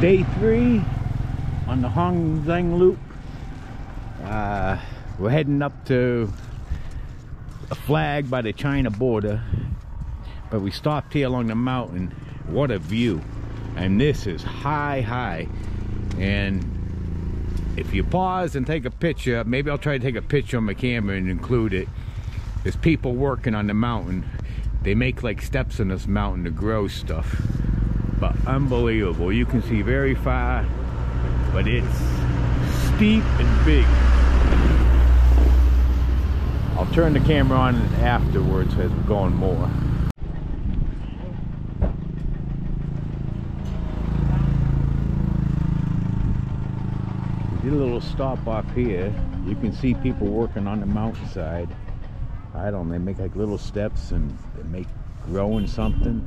Day 3 on the Ha Giang loop. We're heading up to a flag by the China border, but we stopped here along the mountain. What a view. And this is high, and if you pause and take a picture, maybe I'll try to take a picture on my camera and include it. There's people working on the mountain. They make like steps in this mountain to grow stuff, but unbelievable. You can see very far, but it's steep and big. I'll turn the camera on afterwards as we're going more. We did a little stop off here. You can see people working on the mountainside. I don't know, they make like little steps and they make growing something.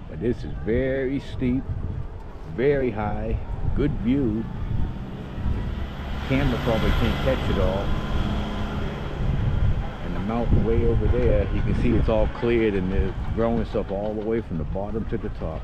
But this is very steep, very high, good view. Camera probably can't catch it all. And the mountain way over there, you can see it's all cleared and they're growing stuff all the way from the bottom to the top.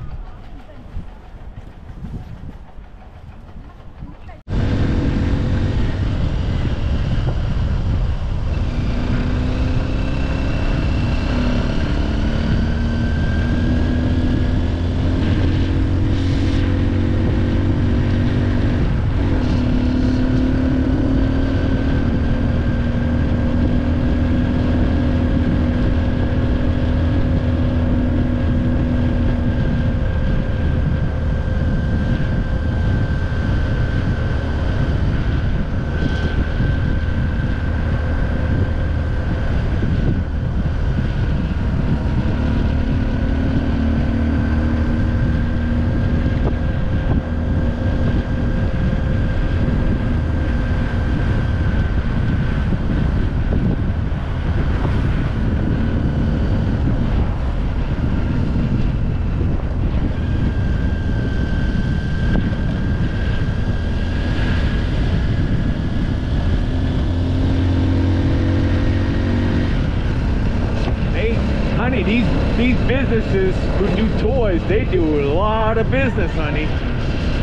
Honey, these businesses who do tours, they do a lot of business, honey.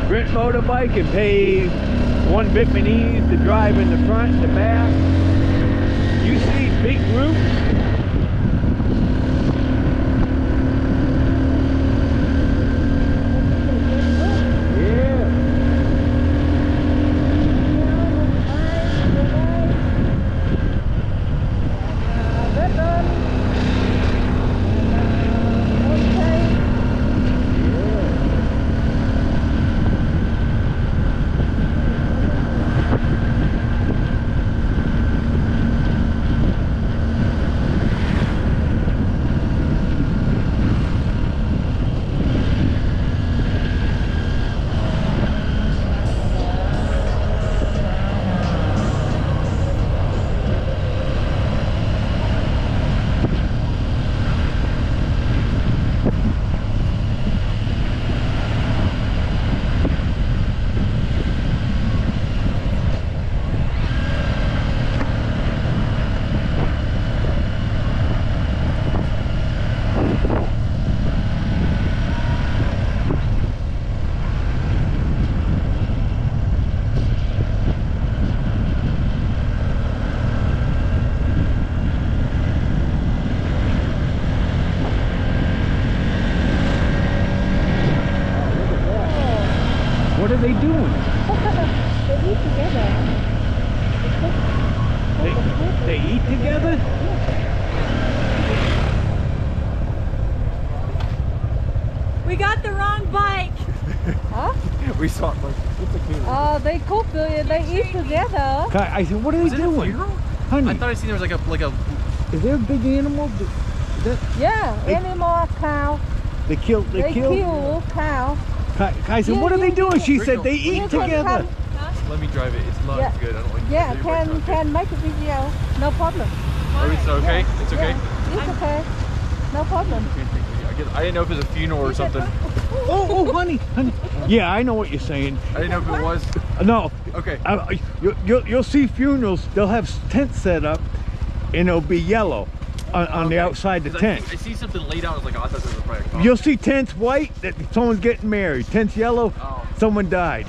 Rent motorbike and pay one Vietnamese to drive in the front, the back. You see big groups. What are they doing? They eat together. They eat together? We got the wrong bike. Huh? We saw it like, it's a cute. Oh, they cook, they eat together. I said, what are they doing? Honey, I thought I seen there was like a is there a big animal? Yeah, animal, cow. They kill cow. I said, what are they doing? She said they eat together. Let me drive it. It's not good. I don't like Yeah, can make a video. No problem. Oh, it's okay? It's okay? Yeah, it's okay. No problem. I didn't know if it was a funeral or something. Oh, honey. Yeah, I know what you're saying. I didn't know if it was. No. Okay. You'll see funerals. They'll have tents set up, and it'll be yellow. on the outside the tent. I see something laid out. I was like, oh, I thought there was probably a car. You'll see tents white, that someone's getting married. Tents yellow, someone died.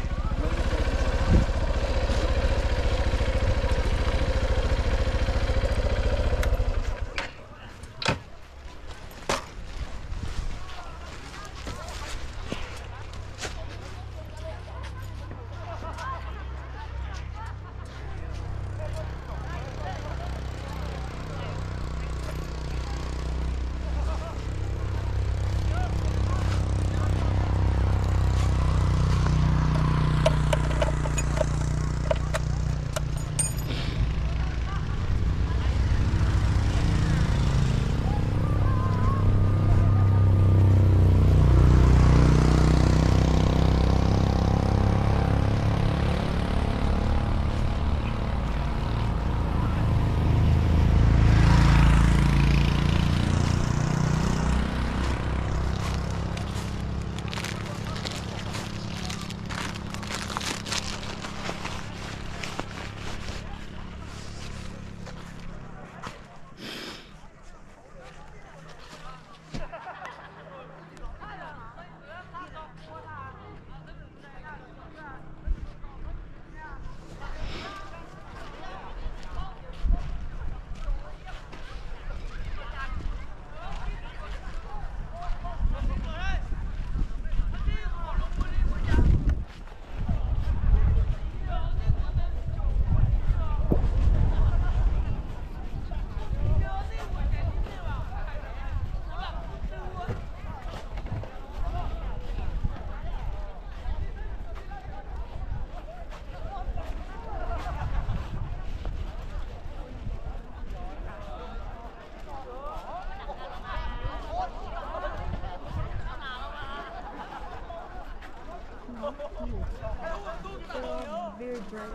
Very bright.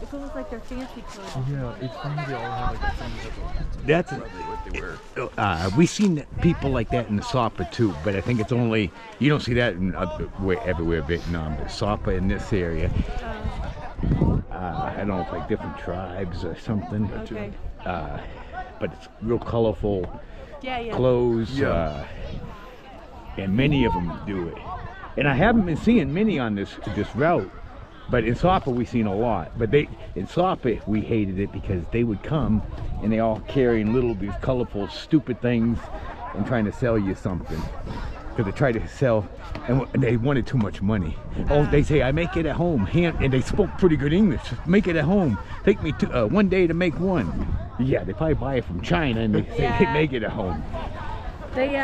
It looks like they're fancy clothes. Yeah, it's funny they all have like a thing That's what they wear. we've seen people like that in the Sapa too, but I think it's only, you don't see that in everywhere Vietnam, but Sapa in this area. I don't know, it's like different tribes or something. Okay. But it's real colorful Yeah. clothes, and many of them do it. And I haven't been seeing many on this route, but in Sapa we've seen a lot. But in Sapa we hated it because they would come and they all carrying these colorful, stupid things and trying to sell you something. Because they tried to sell, and they wanted too much money. Oh, they say, I make it at home. And they spoke pretty good English. Make it at home. Take me to 1 day to make one. Yeah, they probably buy it from China and they say they make it at home. They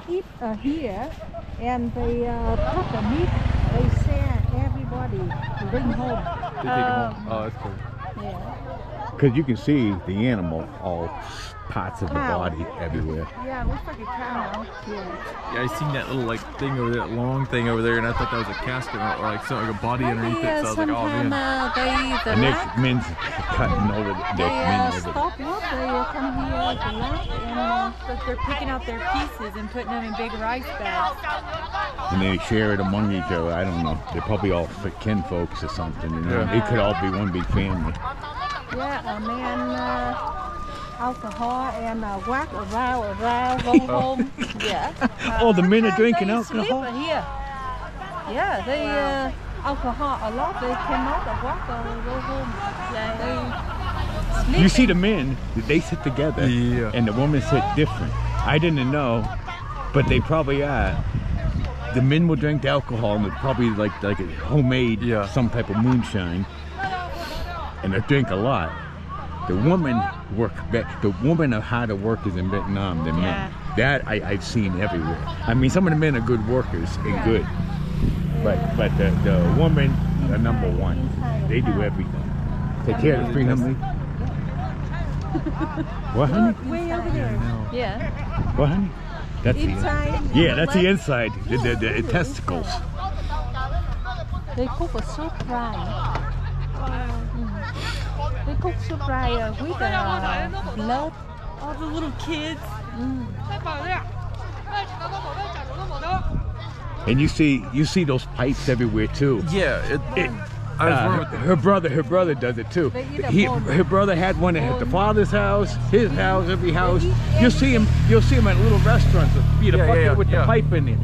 eat here, and they cut the meat. They send everybody to bring home. They take it home. Oh, that's cool. Yeah. Because you can see the animal, all parts of the body everywhere. Yeah, it looks like a cow. Yeah, I seen that little like thing over there, that long thing over there, and I thought that was a casket or like something, like a body underneath it. So I was like, oh man. And there's men's cutting over They stop work, they come here to lunch, and But they're picking out their pieces and putting them in big rice bags. and they share it among each other. I don't know. They're probably all kin folks or something. You know? Yeah. It could all be one big family. yeah, a man alcohol and walk around, go home. Yeah. Oh, the men are drinking they alcohol? Sleep here. Yeah, they alcohol a lot. They cannot walk or go home. They You see the men, they sit together, and the women sit different. I didn't know, but they probably are. The men will drink the alcohol, and it's probably like a homemade, some type of moonshine, and they drink a lot. The women the women are harder workers in Vietnam than men. That I've seen everywhere. I mean, some of the men are good workers and good, but the women are number one. They do everything. Take care of the 300. What, honey? way over there. Yeah. What, honey? That's Inside. that's the inside. The testicles. They cook a soup fry. They cook soup fry with blood. All the little kids. And you see those pipes everywhere too. Yeah, her brother does it too. They eat a bone. Her brother had one at the father's house, his house, every house. You'll see him at little restaurants with the bucket with the pipe in it.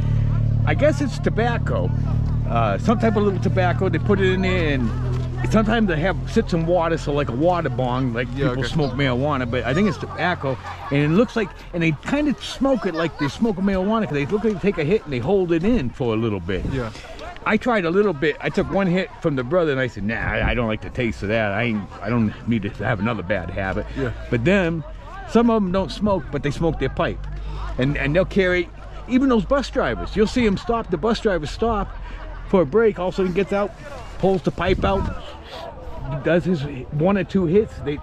I guess it's tobacco, some type of little tobacco. They put it in there, and sometimes they sit some water, so like a water bong, like people smoke marijuana. But I think it's tobacco, and it looks like, and they kind of smoke it like they smoke marijuana, because they look like they take a hit and they hold it in for a little bit. Yeah. I tried a little bit. I took one hit from the brother, and I said, nah, I don't like the taste of that. I don't need to have another bad habit. Yeah. But them, some of them don't smoke, but they smoke their pipe, and they'll carry. Even those bus drivers, you'll see them stop. The bus drivers stop for a break. All of a sudden, gets out, pulls the pipe out, does his 1 or 2 hits. They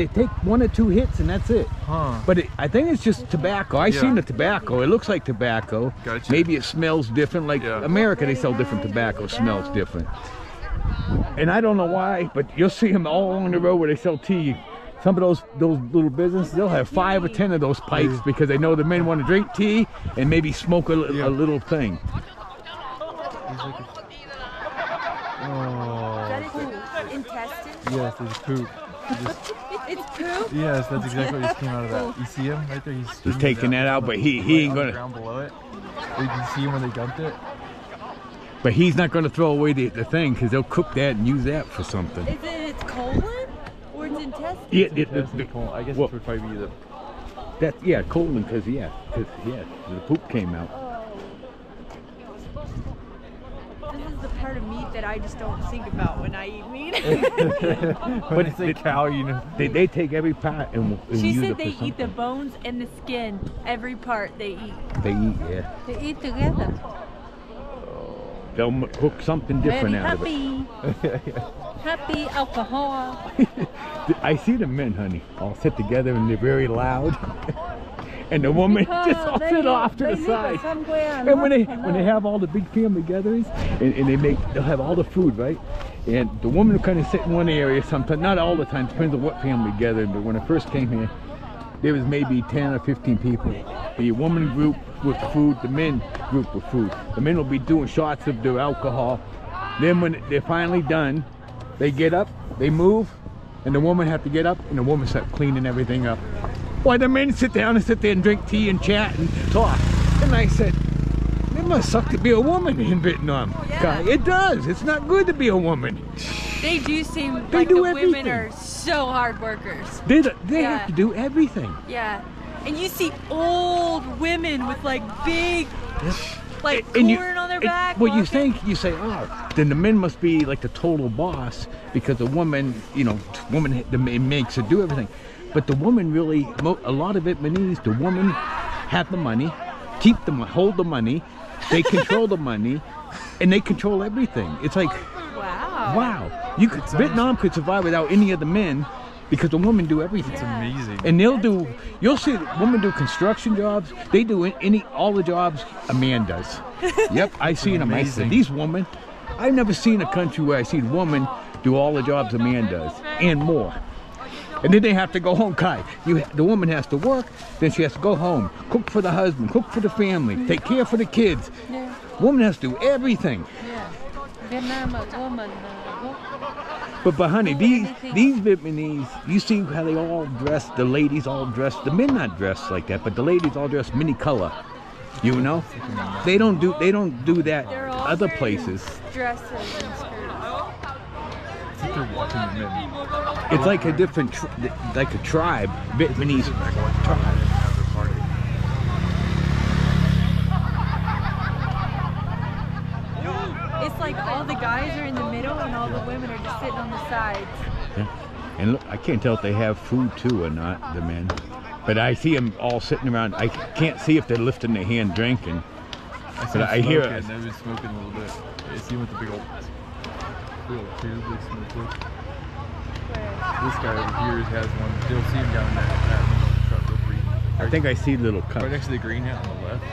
take 1 or 2 hits, and that's it. Huh. But I think it's just tobacco. I seen the tobacco. It looks like tobacco. Gotcha. Maybe it smells different. Like America, they sell different tobacco. Smells different. And I don't know why, but you'll see them all along the road where they sell tea. Some of those little businesses, they'll have 5 or 10 of those pipes because they know the men want to drink tea and maybe smoke a little thing. Oh. That is intestine? Yes, there's poop. It's poop? Yes, that's exactly what just came out of that. You see him right there? He's taking that out, but he ain't gonna. Ground below it. You can see him when they dumped it. But he's not gonna throw away the thing, because they'll cook that and use that for something. Is it its colon? Or its intestine? Yeah, I guess it would probably be the. colon, because the poop came out. This is the part of meat that I just don't think about when I eat meat. But it's a cow, you know. They take every part and She use said it for they eat the something. bones and the skin. Every part they eat. They eat, yeah. They eat together. They'll cook something different Very out of it. happy alcohol. I see the men, honey, all sit together and they're very loud. And the woman just all sit off to the side. And when they have all the big family gatherings, and they'll have all the food, right? And the woman will kind of sit in one area sometimes, not all the time, depends on what family gathering. But when I first came here, there was maybe 10 or 15 people. The woman group with food, the men group with food. The men will be doing shots of their alcohol. Then when they're finally done, they get up, they move, and the woman have to get up, and the woman start cleaning everything up. Why the men sit there and drink tea and chat and talk. And I said, it must suck to be a woman in Vietnam. Yeah. It does. It's not good to be a woman. They do seem They like do the women everything. are so hard workers. They have to do everything. Yeah. And you see old women with like big, like And corn on their back. Well, you walking. think, you say, oh, then the men must be like the total boss, because the woman, makes her do everything. But the woman really, a lot of Vietnamese, the woman have the money, hold the money, they control the money, and they control everything. It's like, wow. Vietnam could survive without any of the men, because the women do everything. It's amazing. And you'll see women do construction jobs. They do all the jobs a man does. Yep, I see them. I said, these women, I've never seen a country where I see a woman do all the jobs a man does, and more. And then they have to go home, Kai. The woman has to work, then she has to go home, cook for the husband, cook for the family, take care for the kids. Yeah. Woman has to do everything. Yeah. Vietnam, a woman. But honey, these Vietnamese, you see how they all dress, the ladies all dress, the men not dressed like that, but the ladies all dress mini color. You know? They don't do that They're all other wearing places. Dresses and skirts. It's like they're watching the men. It's like a different, like a tribe, Vietnamese tribe. It's like all the guys are in the middle and all the women are just sitting on the sides. Yeah. And look, I can't tell if they have food too or not, the men. But I see them all sitting around. I can't see if they're lifting their hand drinking. I hear it. They've been smoking a little bit. You see them with the big old tube they smoke with. This guy over here has one. You'll see him down that truck over here. I think I see little cups. Right next to the green hat on the left.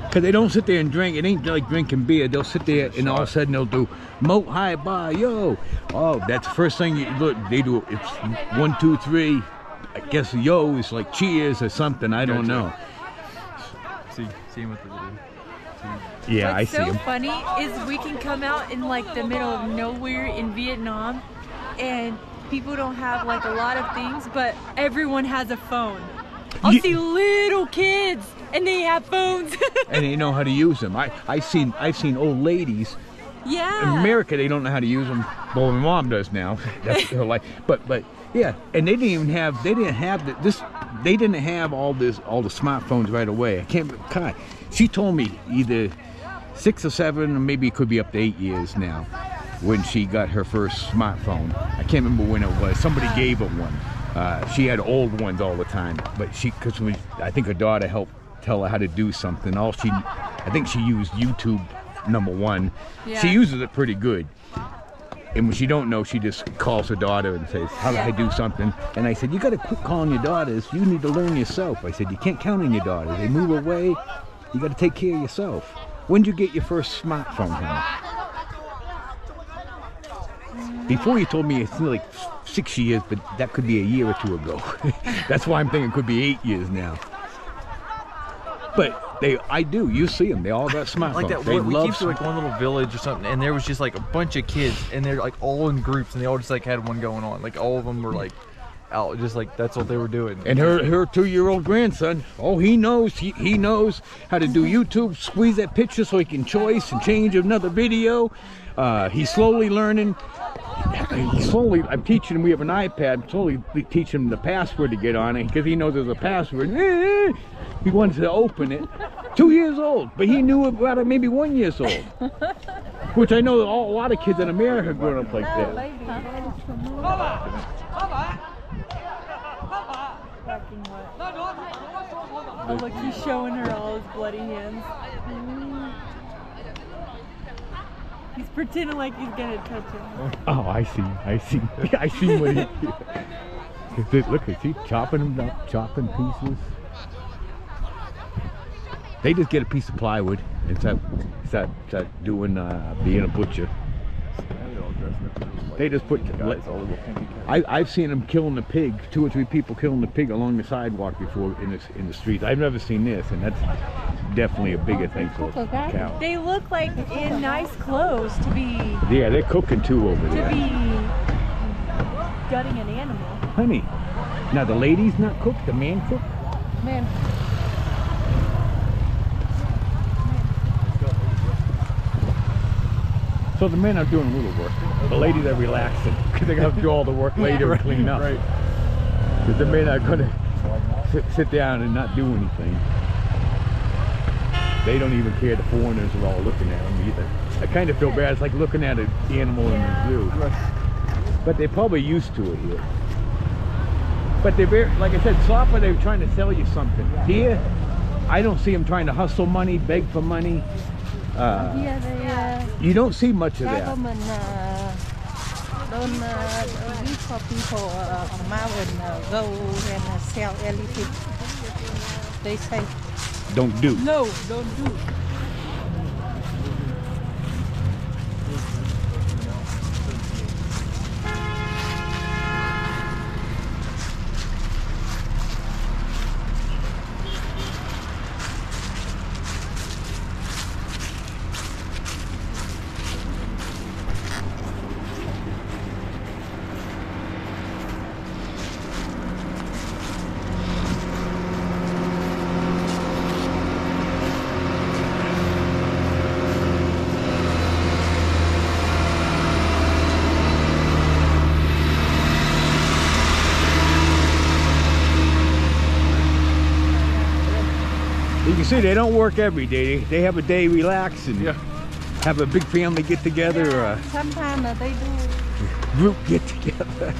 Because they don't sit there and drink. It ain't like drinking beer. They'll sit there and all of a sudden they'll do Mo hi bye yo. Oh, that's the first thing you look. They do. It's 1, 2, 3. I guess yo is like cheers or something. I don't know. See him with the little. Yeah, What's I see so them. funny is we can come out in like the middle of nowhere in Vietnam, and people don't have like a lot of things, but everyone has a phone. I'll see little kids and they have phones. And they know how to use them. I've seen old ladies. Yeah. In America, they don't know how to use them. Well, my mom does now. That's her life. But yeah, and they didn't have all the smartphones right away. I can't. God, she told me either 6 or 7, or maybe it could be up to 8 years now, when she got her first smartphone. I can't remember when it was. Somebody gave her one. She had old ones all the time, but because I think her daughter helped tell her how to do something. I think she used YouTube, #1. Yeah. She uses it pretty good. And when she don't know, she just calls her daughter and says, how do I do something? And I said, you got to quit calling your daughters. You need to learn yourself. I said, you can't count on your daughters. They move away. You got to take care of yourself. When did you get your first smartphone, honey? Before you told me it's like 6 years, but that could be a year or 2 ago. That's why I'm thinking it could be 8 years now. But I do. You see them. They all got smartphones. Like that. They We love came to like one little village or something, and there was just like a bunch of kids, and they're like all in groups, and they all just like had one going on. Like all of them were like out, just like that's what they were doing. And her 2-year-old grandson, oh, he knows. He knows how to do YouTube. Squeeze that picture so he can choice and change another video. He's slowly learning. I'm teaching him. We have an iPad. I'm slowly teaching him the password to get on it because he knows there's a password. He wants to open it. 2 years old, but he knew about it maybe 1 year old. Which I know a lot of kids in America grown up like that. Oh, look, he's showing her all his bloody hands. He's pretending like he's gonna touch him. Oh, I see. I see what he. Look, is he chopping them up, chopping pieces? They just get a piece of plywood and start doing being a butcher. They just put. I've seen them killing the pig. 2 or 3 people killing the pig along the sidewalk before in the streets. I've never seen this, and that's definitely a bigger thing for a cow. They look like in nice clothes to be. Yeah, they're cooking too over there. To be gutting an animal. Honey, now the ladies not cook, the man cook. Man. So the men are doing a little work. The ladies are relaxing because they're gonna have to do all the work later and clean up. Right. Because the men are gonna sit down and not do anything. They don't even care. The foreigners are all looking at them either. I kind of feel bad. It's like looking at an animal in the zoo. But they're probably used to it here. But they're very, like I said, Slopper, they're trying to sell you something. Here, I don't see them trying to hustle money, beg for money. You don't see much of that. Government don't give for people on mountain go and sell everything. They say. Don't do. No, don't do. You can see they don't work every day. They have a day relax and Yeah. have a big family get together, Sometimes they do. group get together.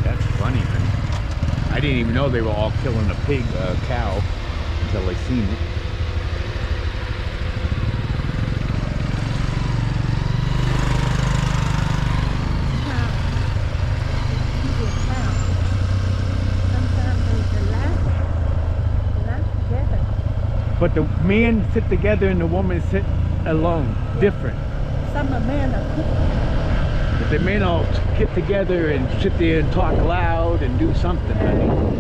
That's funny, man. I didn't even know they were all killing a pig, cow, until I seen it. But the men sit together and the women sit alone. Different. Some of men are cook. But the men all get together and sit there and talk loud and do something, honey.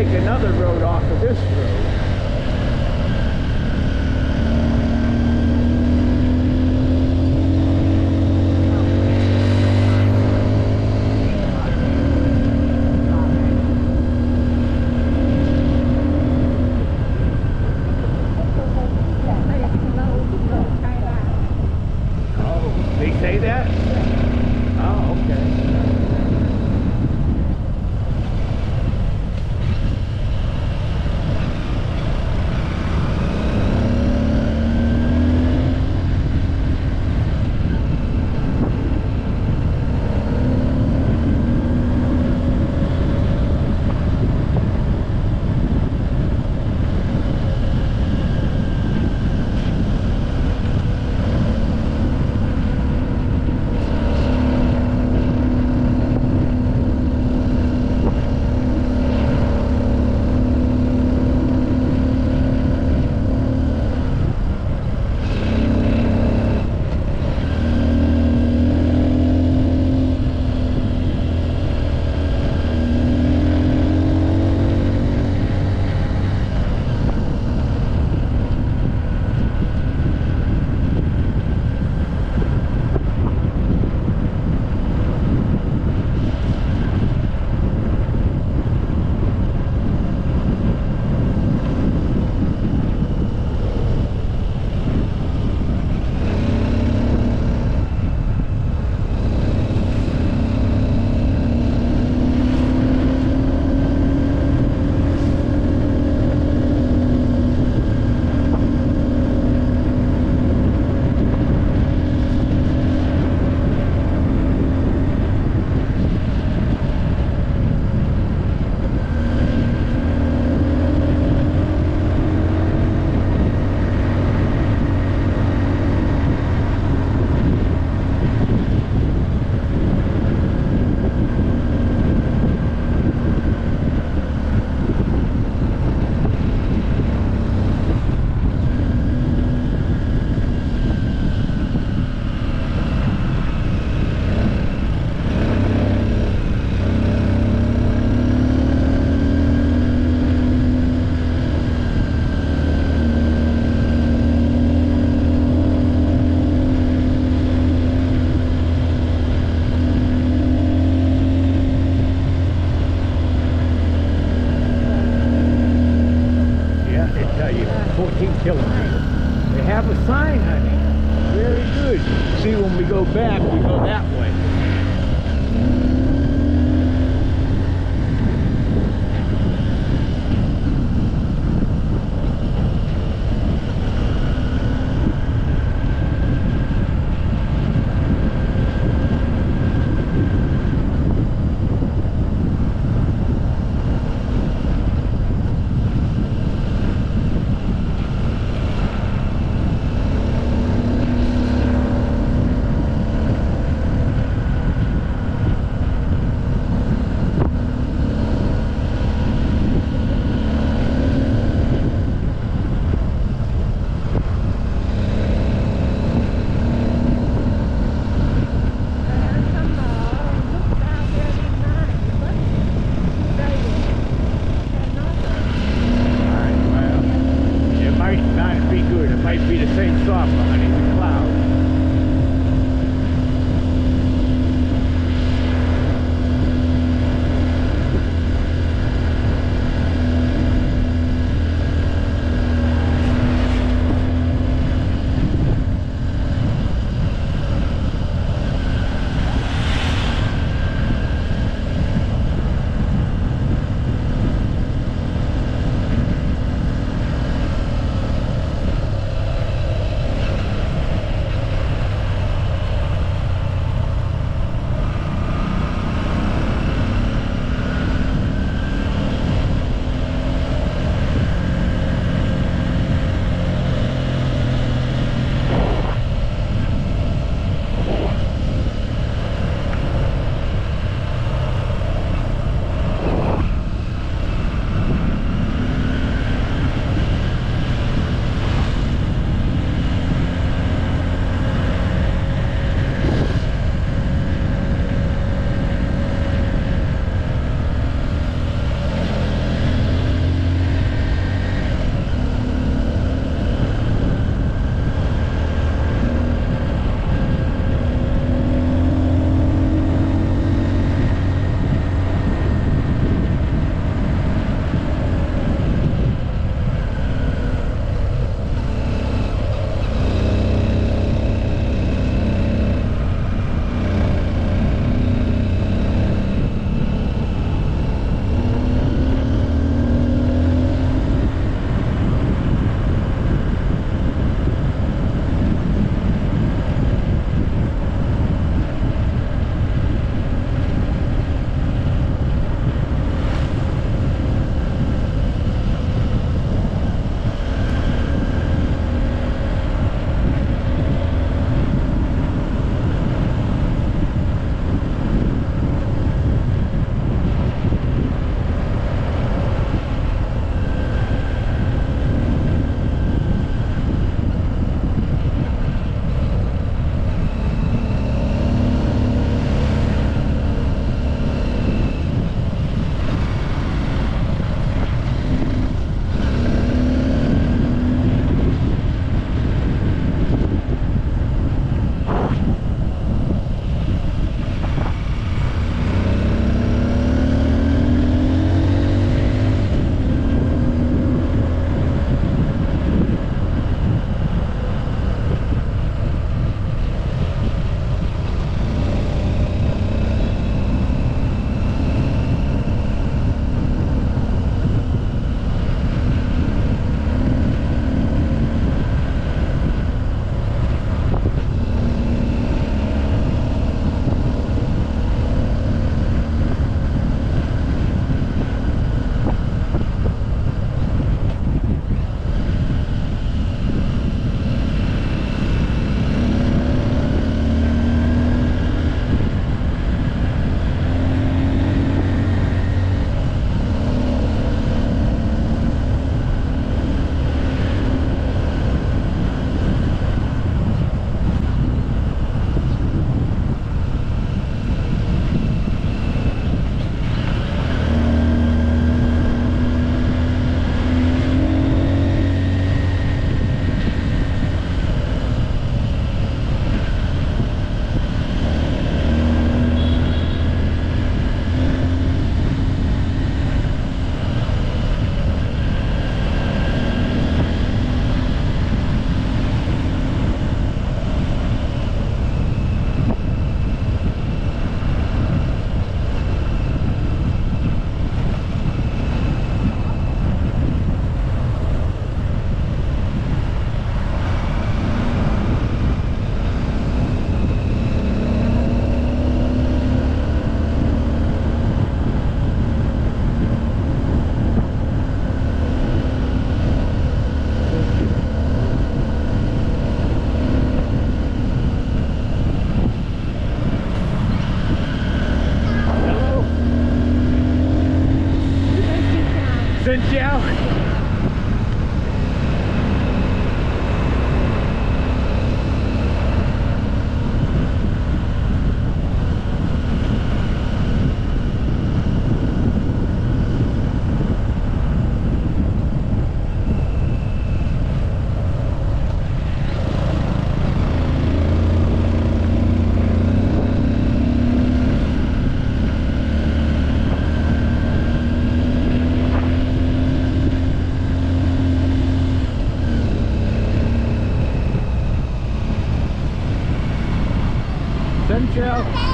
take another road off of this road. Oh, they say that? Oh, okay. Joe. Sunshell.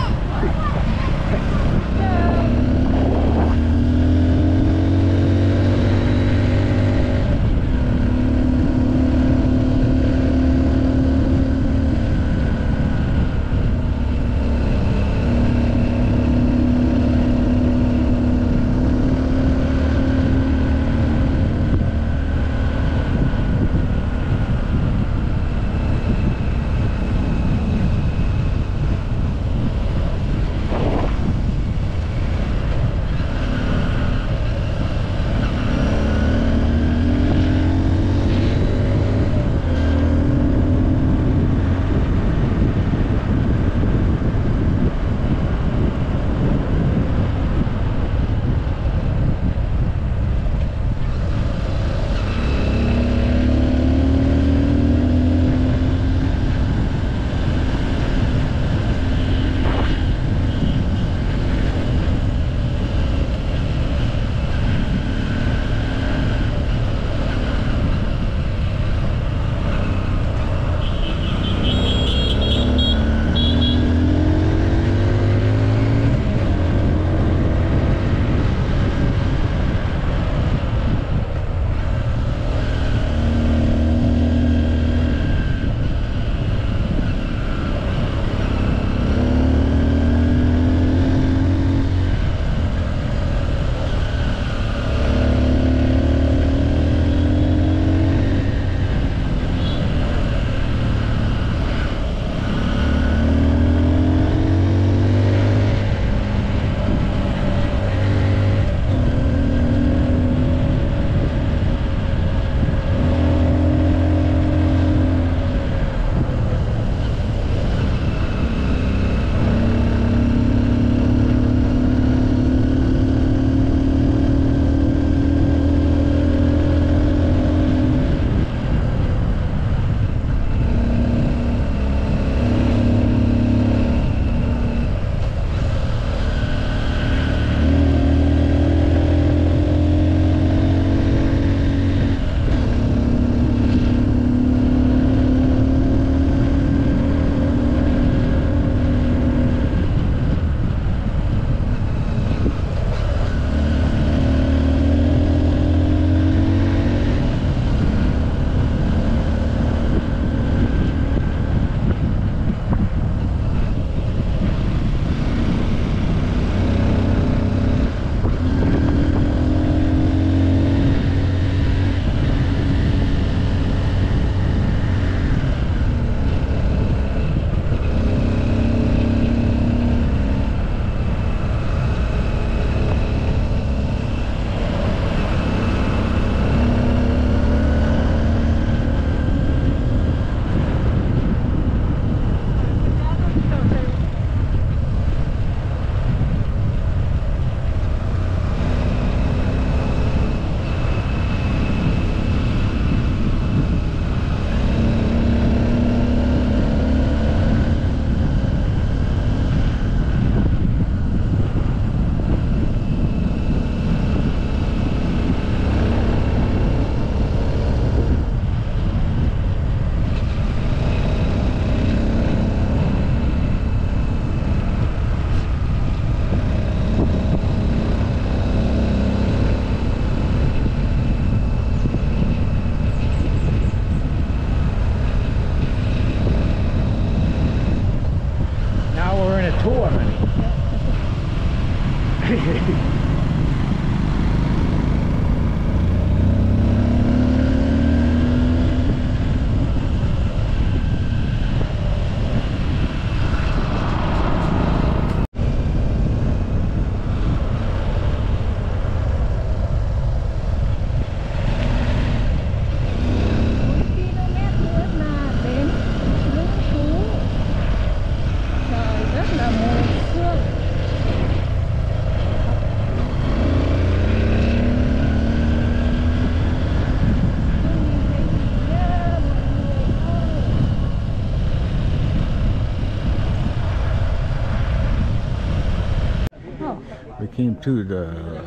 We came to the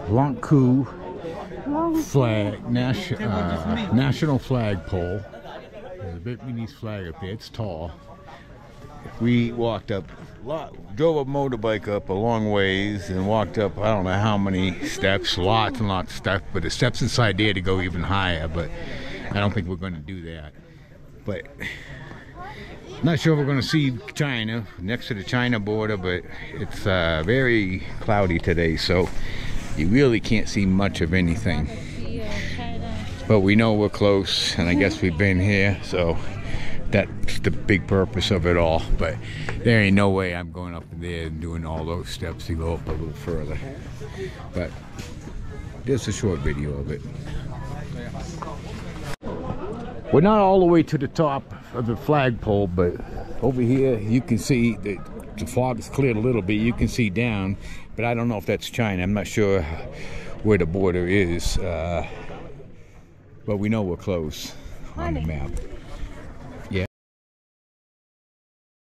Lanku flag, national flagpole. There's a Vietnamese flag up there. It's tall. We walked up, drove a motorbike up a long ways and walked up I don't know how many steps, lots and lots of steps, but the steps inside there to go even higher, but I don't think we're going to do that. But not sure if we're going to see China, next to the China border, but it's very cloudy today, so you really can't see much of anything. But we know we're close, and I guess we've been here, so that's the big purpose of it all. But there ain't no way I'm going up there and doing all those steps to go up a little further. But just a short video of it. We're not all the way to the top of the flagpole, but over here you can see that the fog is cleared a little bit. You can see down, but I don't know if that's China. I'm not sure where the border is, but we know we're close on the map.